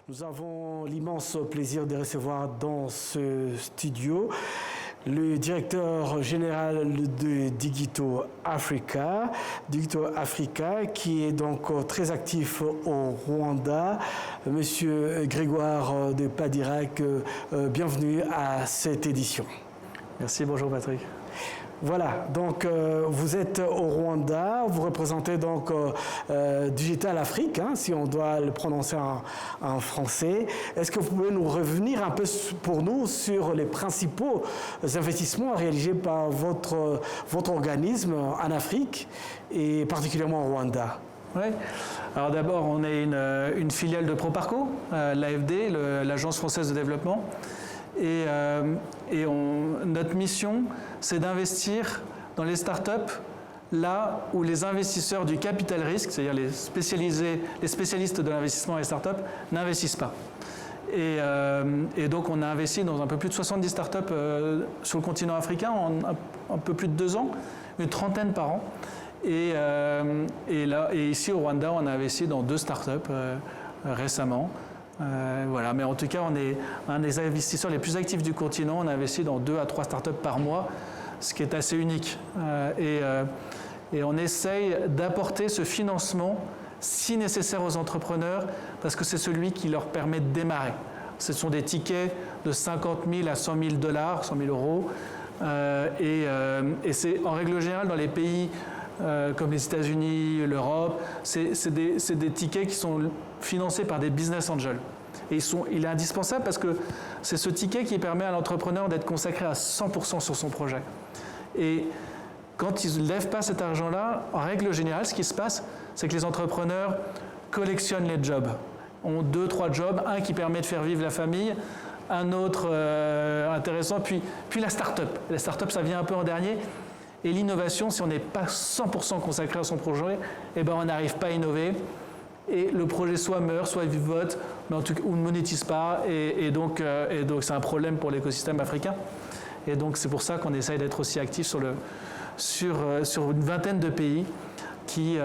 Nous avons l'immense plaisir de recevoir dans ce studio le directeur général de Digito Africa, qui est donc très actif au Rwanda. Monsieur Grégoire de Padirac, bienvenue à cette édition. Merci, bonjour Patrick. Voilà, donc vous êtes au Rwanda, vous représentez donc Digital Afrique, hein, si on doit le prononcer en français. Est-ce que vous pouvez nous revenir un peu pour nous sur les principaux investissements réalisés par votre organisme en Afrique et particulièrement au Rwanda? Oui, alors d'abord on est une filiale de Proparco, l'AFD, l'Agence française de développement. Et notre mission, c'est d'investir dans les startups là où les investisseurs du capital risque, c'est-à-dire les spécialistes de l'investissement dans les startups, n'investissent pas. Et donc on a investi dans un peu plus de 70 startups sur le continent africain en un peu plus de 2 ans, une trentaine par an. Et ici au Rwanda, on a investi dans 2 startups récemment. Voilà, mais en tout cas, on est un des investisseurs les plus actifs du continent. On investit dans 2 à 3 startups par mois, ce qui est assez unique. Et on essaye d'apporter ce financement, si nécessaire, aux entrepreneurs, parce que c'est celui qui leur permet de démarrer. Ce sont des tickets de 50 000 à 100 000 $, 100 000 euros. Et c'est en règle générale dans les pays comme les États-Unis, l'Europe, c'est des tickets qui sont financés par des business angels. Et il est indispensable parce que c'est ce ticket qui permet à l'entrepreneur d'être consacré à 100% sur son projet. Et quand ils ne lèvent pas cet argent-là, en règle générale, ce qui se passe, c'est que les entrepreneurs collectionnent les jobs. Ont 2-3 jobs, un qui permet de faire vivre la famille, un autre intéressant, puis la start-up. La start-up, ça vient un peu en dernier. Et l'innovation, si on n'est pas 100% consacré à son projet, eh ben on n'arrive pas à innover. Et le projet soit meurt, soit vivote, mais en tout cas, ou ne monétise pas. Et donc c'est un problème pour l'écosystème africain. Et donc c'est pour ça qu'on essaye d'être aussi actif sur une vingtaine de pays qui,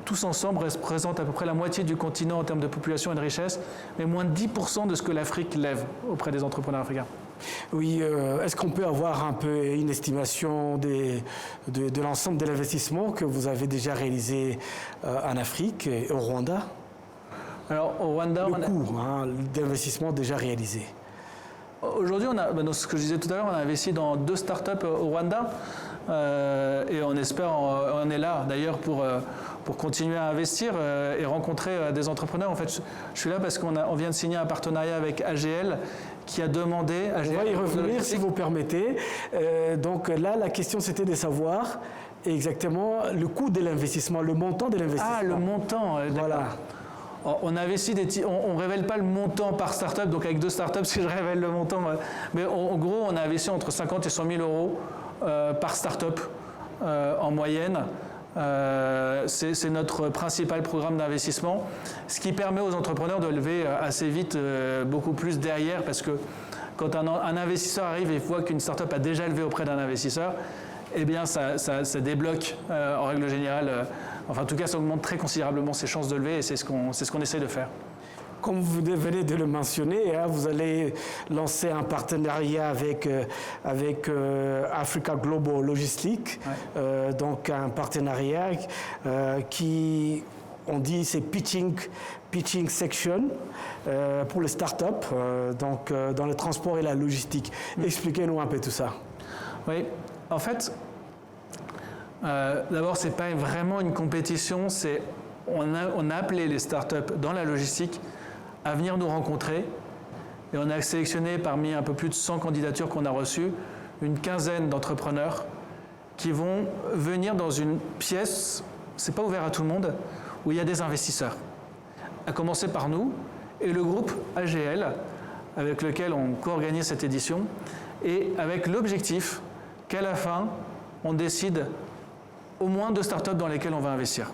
tous ensemble, représentent à peu près la moitié du continent en termes de population et de richesse, mais moins de 10% de ce que l'Afrique lève auprès des entrepreneurs africains. Oui, est-ce qu'on peut avoir un peu une estimation de l'ensemble de l'investissement que vous avez déjà réalisé en Afrique et au Rwanda? Alors, au Rwanda, le coût d'investissement déjà réalisé. Aujourd'hui, dans ce que je disais tout à l'heure, on a investi dans 2 startups au Rwanda et on espère, on est là d'ailleurs pour continuer à investir et rencontrer des entrepreneurs. En fait, je suis là parce qu'on vient de signer un partenariat avec AGL qui a demandé... On va y revenir si vous permettez. Donc là, la question c'était de savoir exactement le coût de l'investissement, le montant de l'investissement. Ah, le montant, voilà. On investit on révèle pas le montant par startup, donc avec 2 startups, si je révèle le montant, mais en gros, on a investi entre 50 et 100 000 euros par startup en moyenne. C'est notre principal programme d'investissement, ce qui permet aux entrepreneurs de lever assez vite beaucoup plus derrière, parce que quand un investisseur arrive et voit qu'une startup a déjà levé auprès d'un investisseur, eh bien ça débloque en règle générale, enfin en tout cas ça augmente très considérablement ses chances de lever et c'est ce qu'on essaie de faire. Comme vous venez de le mentionner, vous allez lancer un partenariat avec Africa Global Logistics, ouais. Donc un partenariat qui, on dit, c'est pitching section pour les startups, donc dans le transport et la logistique. Expliquez-nous un peu tout ça. Oui, en fait, d'abord c'est pas vraiment une compétition, on a appelé les startups dans la logistique à venir nous rencontrer et on a sélectionné parmi un peu plus de 100 candidatures qu'on a reçues, une quinzaine d'entrepreneurs qui vont venir dans une pièce, c'est pas ouvert à tout le monde, où il y a des investisseurs. À commencer par nous et le groupe AGL avec lequel on co-organise cette édition et avec l'objectif qu'à la fin, on décide au moins 2 startups dans lesquelles on va investir.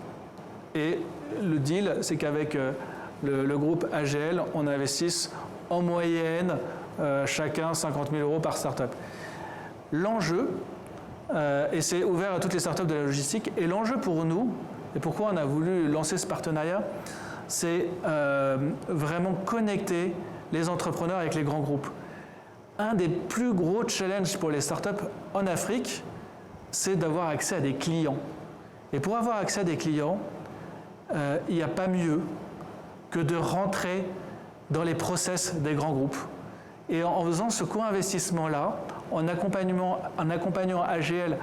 Et le deal, c'est qu'avec le groupe AGL, on investisse en moyenne chacun 50 000 euros par startup. L'enjeu, et c'est ouvert à toutes les startups de la logistique, et l'enjeu pour nous, et pourquoi on a voulu lancer ce partenariat, c'est vraiment connecter les entrepreneurs avec les grands groupes. Un des plus gros challenges pour les startups en Afrique, c'est d'avoir accès à des clients. Et pour avoir accès à des clients, il n'y a pas mieux que de rentrer dans les process des grands groupes. Et en faisant ce co-investissement-là, en accompagnant AGL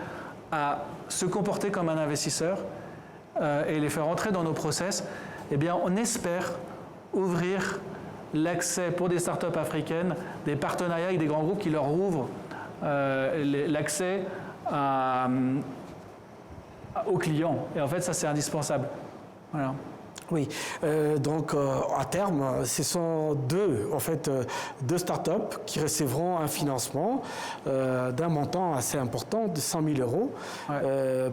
à se comporter comme un investisseur et les faire rentrer dans nos process, eh bien, on espère ouvrir l'accès pour des startups africaines, des partenariats avec des grands groupes qui leur ouvrent l'accès aux clients. Et en fait, ça, c'est indispensable. Voilà. Oui, donc à terme, ce sont deux startups qui recevront un financement d'un montant assez important de 100 000 euros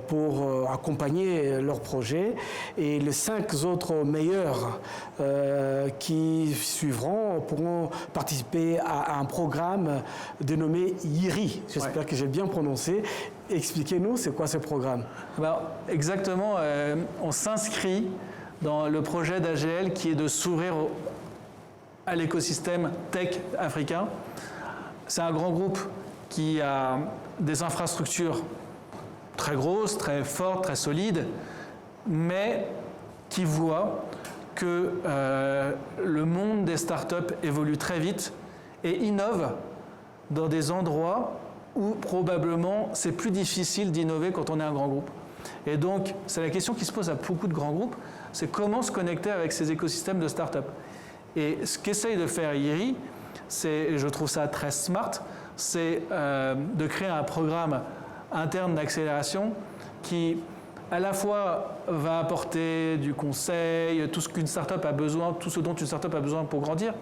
pour accompagner leur projet. Et les 5 autres meilleurs qui suivront pourront participer à un programme dénommé YIRI. J'espère que j'ai bien prononcé. Expliquez-nous, c'est quoi ce programme? Exactement, on s'inscrit dans le projet d'AGL qui est de s'ouvrir à l'écosystème tech africain. C'est un grand groupe qui a des infrastructures très grosses, très fortes, très solides, mais qui voit que le monde des startups évolue très vite et innove dans des endroits où probablement c'est plus difficile d'innover quand on est un grand groupe. Et donc, c'est la question qui se pose à beaucoup de grands groupes, c'est comment se connecter avec ces écosystèmes de start-up. Et ce qu'essaye de faire YIRI, et je trouve ça très smart, c'est de créer un programme interne d'accélération qui, à la fois, va apporter du conseil, tout ce qu'une start-up a besoin, tout ce dont une start-up a besoin pour grandir.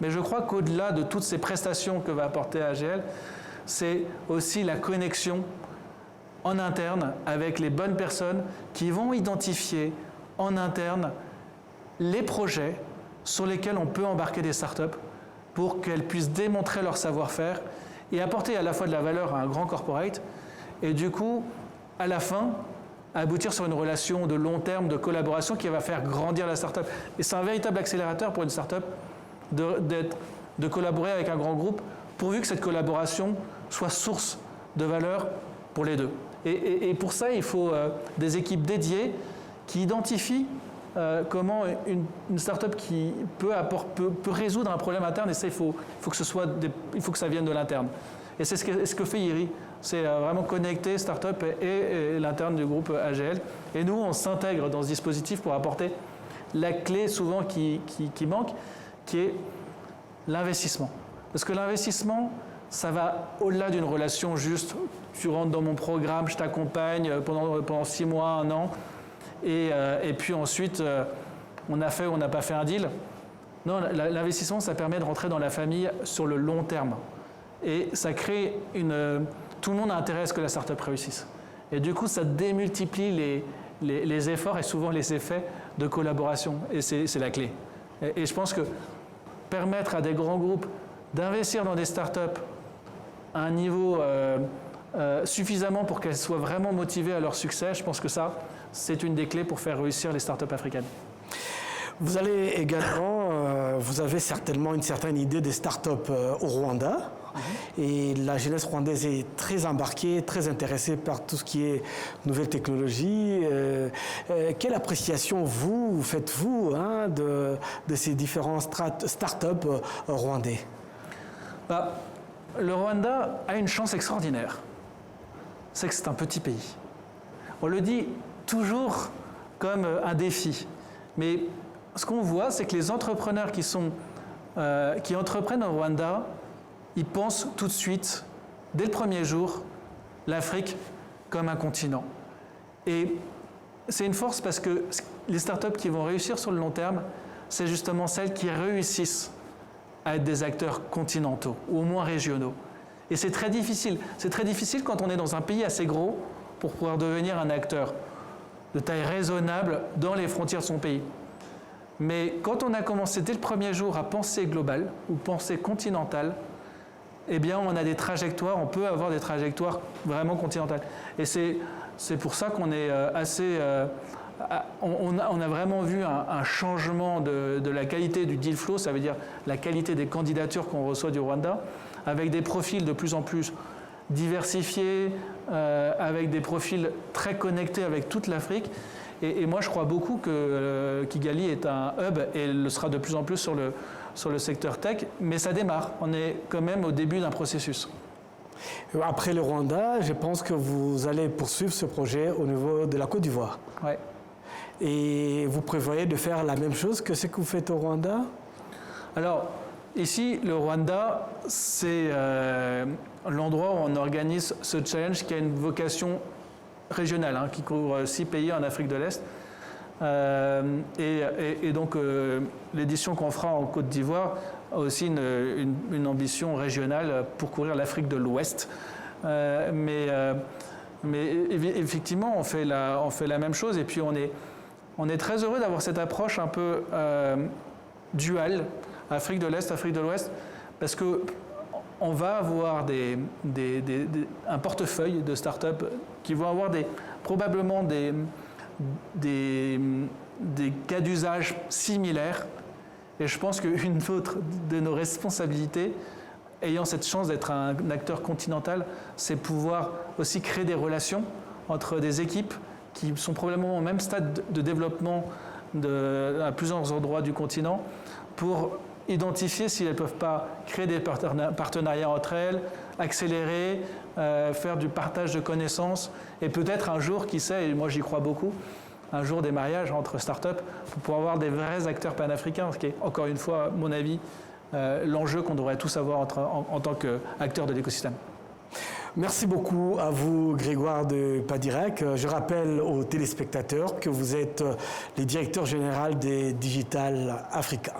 Mais je crois qu'au-delà de toutes ces prestations que va apporter AGL, c'est aussi la connexion en interne avec les bonnes personnes qui vont identifier en interne les projets sur lesquels on peut embarquer des startups pour qu'elles puissent démontrer leur savoir-faire et apporter à la fois de la valeur à un grand corporate et du coup, à la fin, aboutir sur une relation de long terme, de collaboration qui va faire grandir la startup. Et c'est un véritable accélérateur pour une startup de collaborer avec un grand groupe pourvu que cette collaboration soit source de valeur pour les deux. Et pour ça, il faut des équipes dédiées qui identifient comment une start-up qui peut résoudre un problème interne, et ça, il faut que ça vienne de l'interne. Et c'est ce que fait YIRI, c'est vraiment connecter start-up et l'interne du groupe AGL. Et nous, on s'intègre dans ce dispositif pour apporter la clé souvent qui manque, qui est l'investissement. Parce que l'investissement, ça va au-delà d'une relation juste, tu rentres dans mon programme, je t'accompagne pendant 6 mois, 1 an, et puis ensuite, on a fait ou on n'a pas fait un deal. Non, l'investissement, ça permet de rentrer dans la famille sur le long terme. Et ça crée tout le monde a intérêt à ce que la start-up réussisse. Et du coup, ça démultiplie les efforts et souvent les effets de collaboration. Et c'est la clé. Et je pense que permettre à des grands groupes d'investir dans des startups à un niveau suffisamment pour qu'elles soient vraiment motivées à leur succès, je pense que ça, c'est une des clés pour faire réussir les startups africaines. Vous allez également, vous avez certainement une certaine idée des startups au Rwanda. Et la jeunesse rwandaise est très embarquée, très intéressée par tout ce qui est nouvelles technologies. Quelle appréciation faites-vous de ces différents startups rwandais? Le Rwanda a une chance extraordinaire. C'est que c'est un petit pays. On le dit toujours comme un défi. Mais ce qu'on voit, c'est que les entrepreneurs qui entreprennent au Rwanda, ils pensent tout de suite, dès le premier jour, l'Afrique comme un continent. Et c'est une force parce que les startups qui vont réussir sur le long terme, c'est justement celles qui réussissent à être des acteurs continentaux, ou au moins régionaux. Et c'est très difficile. C'est très difficile quand on est dans un pays assez gros pour pouvoir devenir un acteur de taille raisonnable dans les frontières de son pays. Mais quand on a commencé dès le premier jour à penser global ou penser continental, eh bien on a des trajectoires, on peut avoir des trajectoires vraiment continentales. Et c'est pour ça qu'on est assez on a vraiment vu un changement de la qualité du deal flow, ça veut dire la qualité des candidatures qu'on reçoit du Rwanda, avec des profils de plus en plus diversifiés, avec des profils très connectés avec toute l'Afrique. Et moi, je crois beaucoup que Kigali est un hub et le sera de plus en plus sur le secteur tech, mais ça démarre. On est quand même au début d'un processus. Après le Rwanda, je pense que vous allez poursuivre ce projet au niveau de la Côte d'Ivoire. Ouais. Et vous prévoyez de faire la même chose que ce que vous faites au Rwanda? Alors, ici, le Rwanda, c'est l'endroit où on organise ce challenge qui a une vocation régionale, hein, qui couvre 6 pays en Afrique de l'Est. Et donc, l'édition qu'on fera en Côte d'Ivoire a aussi une ambition régionale pour couvrir l'Afrique de l'Ouest. Mais effectivement, on fait la même chose. Et puis, on est très heureux d'avoir cette approche un peu duale, Afrique de l'Est, Afrique de l'Ouest, parce qu'on va avoir un portefeuille de start-up qui vont avoir probablement des cas d'usage similaires. Et je pense qu'une autre de nos responsabilités, ayant cette chance d'être un acteur continental, c'est pouvoir aussi créer des relations entre des équipes qui sont probablement au même stade de développement à plusieurs endroits du continent, pour identifier si elles ne peuvent pas créer des partenariats entre elles, accélérer, faire du partage de connaissances, et peut-être un jour, qui sait, et moi j'y crois beaucoup, un jour des mariages entre startups pour avoir des vrais acteurs panafricains, ce qui est encore une fois, à mon avis, l'enjeu qu'on devrait tous avoir en tant qu'acteurs de l'écosystème. Merci beaucoup à vous, Grégoire de Padirac. Je rappelle aux téléspectateurs que vous êtes le directeur général des Digital Africa.